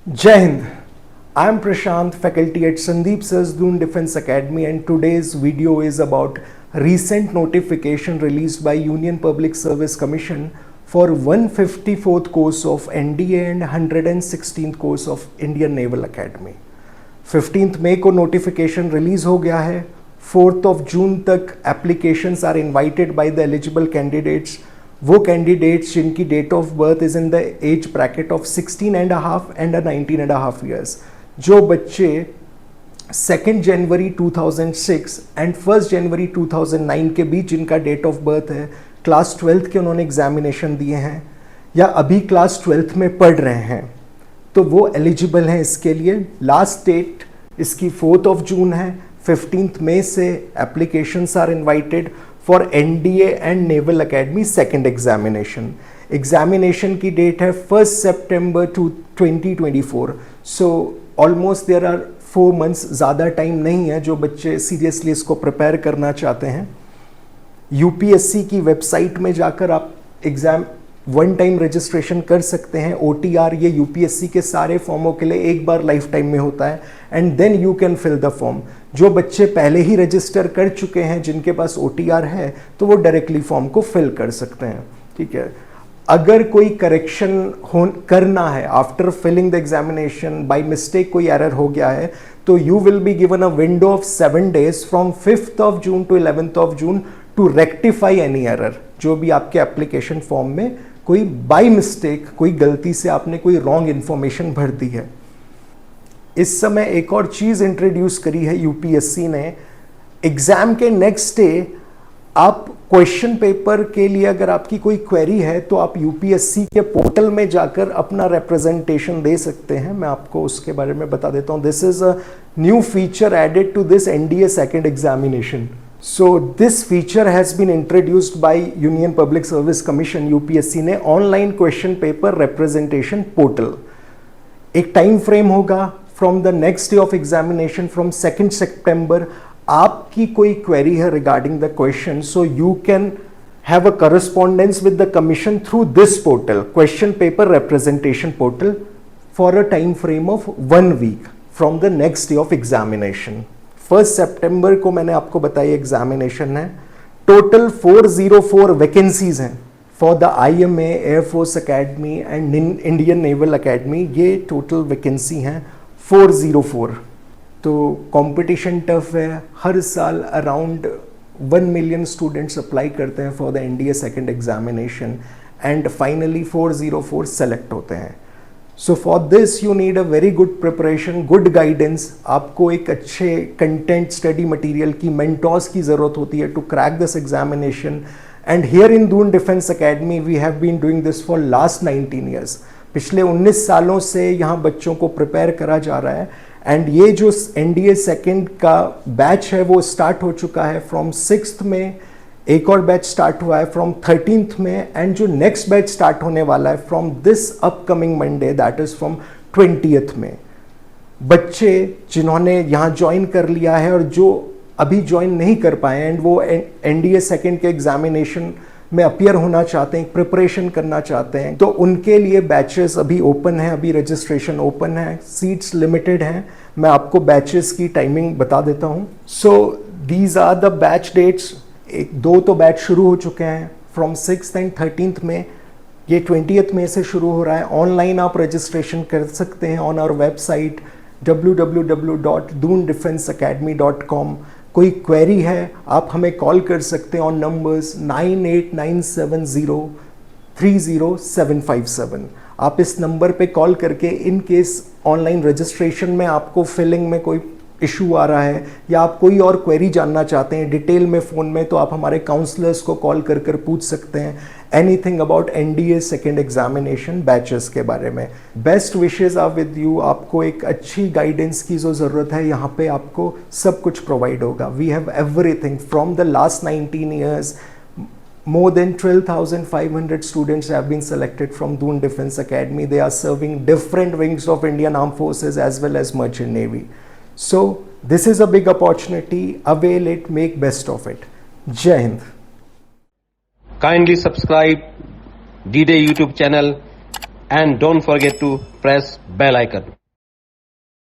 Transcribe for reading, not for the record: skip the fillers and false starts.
Jai Hind. I am Prashant, faculty at Sandeep Sir's Doon Defence Academy, and today's video is about recent notification released by Union Public Service Commission for 154th course of NDA and 116th course of Indian Naval Academy. 15th मई को notification release हो गया है. 4th of June तक applications are invited by the eligible candidates. वो candidates जिनकी date of birth is in the age bracket of 16.5 and 19.5 years. जो बच्चे 2 जनवरी 2006 and 1 जनवरी 2009 के बीच जिनका डेट ऑफ बर्थ है, क्लास 12th के उन्होंने एग्जामिनेशन दिए हैं या अभी क्लास 12th में पढ़ रहे हैं, तो वो एलिजिबल हैं इसके लिए. लास्ट डेट इसकी 4th of June है. 15th मई से applications are invited for NDA and naval academy second examination. Examination की डेट है 1 September 2024. So almost there are 4 months. ज़्यादा टाइम नहीं है जो बच्चे सीरियसली इसको प्रिपेयर करना चाहते हैं. यूपीएससी की वेबसाइट में जाकर आप एग्ज़ाम वन टाइम रजिस्ट्रेशन कर सकते हैं. OTR ये यूपीएससी के सारे फॉर्मों के लिए एक बार लाइफ टाइम में होता है and then you can fill the form. जो बच्चे पहले ही रजिस्टर कर चुके हैं, जिनके पास OTR है, तो वो डायरेक्टली फॉर्म को फिल कर सकते हैं. ठीक है. अगर कोई करेक्शन करना है after filling the examination, by mistake कोई एरर हो गया है, तो you will be given a window of 7 days from 5th of June to 11th of June to rectify any error. जो भी आपके एप्लीकेशन फॉर्म में कोई बाय मिस्टेक, कोई गलती से आपने कोई रॉन्ग इंफॉर्मेशन भर दी है. इस समय एक और चीज इंट्रोड्यूस करी है यूपीएससी ने. एग्जाम के नेक्स्ट डे आप क्वेश्चन पेपर के लिए अगर आपकी कोई क्वेरी है तो आप यूपीएससी के पोर्टल में जाकर अपना रिप्रेजेंटेशन दे सकते हैं. मैं आपको उसके बारे में बता देता हूं. This is a new feature added to this NDA second examination. So this feature has been introduced by Union Public Service Commission UPSC ने online question paper representation portal. एक टाइम फ्रेम होगा from the next day of examination from 2 September. आपकी कोई query है regarding the question, so you can have a correspondence with the commission through this portal, question paper representation portal, for a time frame of 1 week from the next day of examination. 1 September को मैंने आपको बताया examination है. Total 404 vacancies हैं for the IMA, air force academy and Indian naval academy. ये total vacancy हैं 404. तो competition tough है. हर साल अराउंड 1 million स्टूडेंट्स अप्लाई करते हैं for the NDA second examination and finally 404 select होते हैं. So for this you need a very good preparation, good guidance. आपको एक अच्छे कंटेंट, स्टडी मटेरियल की, मेंटोर्स की ज़रूरत होती है to crack this examination. And here in Doon defence academy we have been doing this for last 19 years. पिछले 19 सालों से यहाँ बच्चों को प्रिपेयर करा जा रहा है. एंड ये जो NDA सेकेंड का बैच है वो स्टार्ट हो चुका है फ्रॉम 6th में. एक और बैच स्टार्ट हुआ है फ्रॉम 13th में एंड जो नेक्स्ट बैच स्टार्ट होने वाला है from this upcoming Monday, that is from 20th में. बच्चे जिन्होंने यहाँ ज्वाइन कर लिया है और जो अभी ज्वाइन नहीं कर पाए एंड वो NDA सेकेंड के एग्जामिनेशन में अपीयर होना चाहते हैं, प्रिपरेशन करना चाहते हैं, तो उनके लिए बैचेस अभी ओपन है, अभी रजिस्ट्रेशन ओपन है. सीट्स लिमिटेड हैं. मैं आपको बैचेस की टाइमिंग बता देता हूँ. So these are the batch dates. 2 तो बैच शुरू हो चुके हैं फ्रॉम 6th एंड 13th में. ये 20th मई से शुरू हो रहा है. ऑनलाइन आप रजिस्ट्रेशन कर सकते हैं ऑन आवर वेबसाइट www.doondefenseacademy.com. कोई क्वेरी है आप हमें कॉल कर सकते हैं ऑन नंबर्स 9897030757. आप इस नंबर पे कॉल करके इन केस ऑनलाइन रजिस्ट्रेशन में आपको फिलिंग में कोई इशू आ रहा है या आप कोई और क्वेरी जानना चाहते हैं डिटेल में फ़ोन में, तो आप हमारे काउंसलर्स को कॉल कर पूछ सकते हैं anything about NDA second examination batches के बारे में. Best wishes are with you. आपको एक अच्छी गाइडेंस की जो ज़रूरत है, यहाँ पे आपको सब कुछ प्रोवाइड होगा. We have everything from the last 19 years. More than 12,500 students have been selected from Doon Defence Academy. They are serving different wings of Indian Armed Forces as well as Merchant Navy. So this is a big opportunity. Avail it, make best of it. Jai Hind. Kindly subscribe D-Day YouTube channel and don't forget to press bell icon.